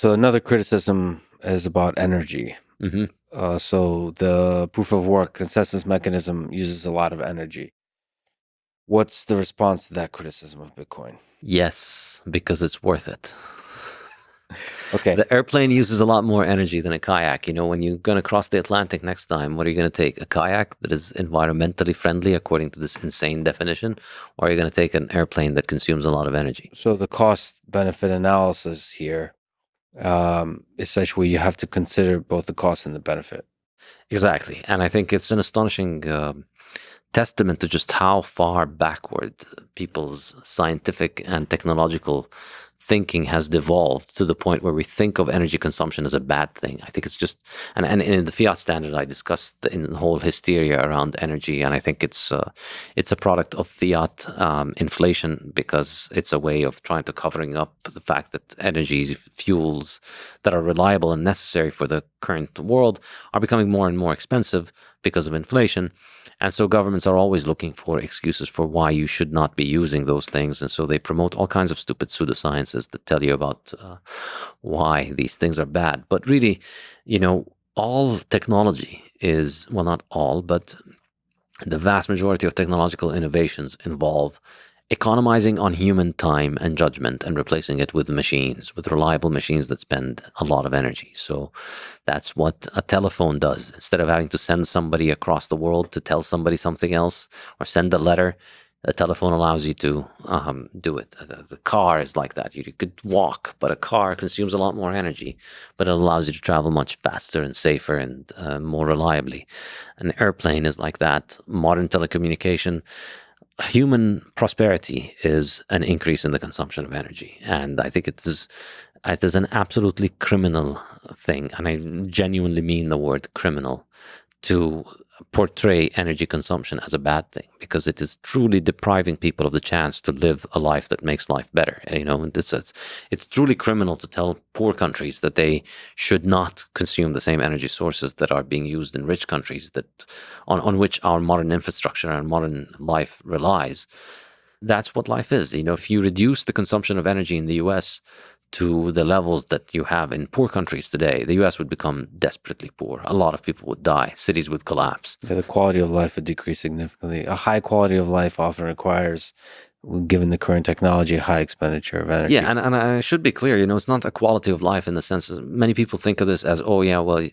So another criticism is about energy. Hmm. So the proof of work consensus mechanism uses a lot of energy. What's the response to that criticism of Bitcoin? Yes, because it's worth it. Okay, The airplane uses a lot more energy than a kayak. When you're going to cross the Atlantic next time, what are you going to take? A kayak that is environmentally friendly according to this insane definition? Or are you going to take an airplane that consumes a lot of energy? so the cost benefit analysis here, essentially, you have to consider both the cost and the benefit. Exactly. And I think it's an astonishing testament to just how far backward people's scientific and technological thinking has devolved to the point where we think of energy consumption as a bad thing. I think it's just, and in the fiat standard, I discussed in the whole hysteria around energy, and I think it's a product of fiat inflation because it's a way of trying to covering up the fact that energy fuels that are reliable and necessary for the current world are becoming more and more expensive because of inflation. And so governments are always looking for excuses for why you should not be using those things. And so they promote all kinds of stupid pseudosciences that tell you about why these things are bad. But really, all technology is, well, not all, but the vast majority of technological innovations involve economizing on human time and judgment and replacing it with machines, with reliable machines that spend a lot of energy. So that's what a telephone does. Instead of having to send somebody across the world to tell somebody something else or send a letter, a telephone allows you to do it. The car is like that. You could walk, but a car consumes a lot more energy, but it allows you to travel much faster and safer and more reliably. An airplane is like that. Modern telecommunication, human prosperity is an increase in the consumption of energy. And I think it is an absolutely criminal thing. And I genuinely mean the word criminal to portray energy consumption as a bad thing, because it is truly depriving people of the chance to live a life that makes life better. It's truly criminal to tell poor countries that they should not consume the same energy sources that are being used in rich countries, that on which our modern infrastructure and modern life relies. That's what life is. If you reduce the consumption of energy in the US to the levels that you have in poor countries today, the US would become desperately poor. A lot of people would die. Cities would collapse. Yeah, the quality of life would decrease significantly. A high quality of life often requires, given the current technology, a high expenditure of Yeah, energy. and I should be clear, it's not a quality of life in the sense of many people think of this as, oh, yeah, well,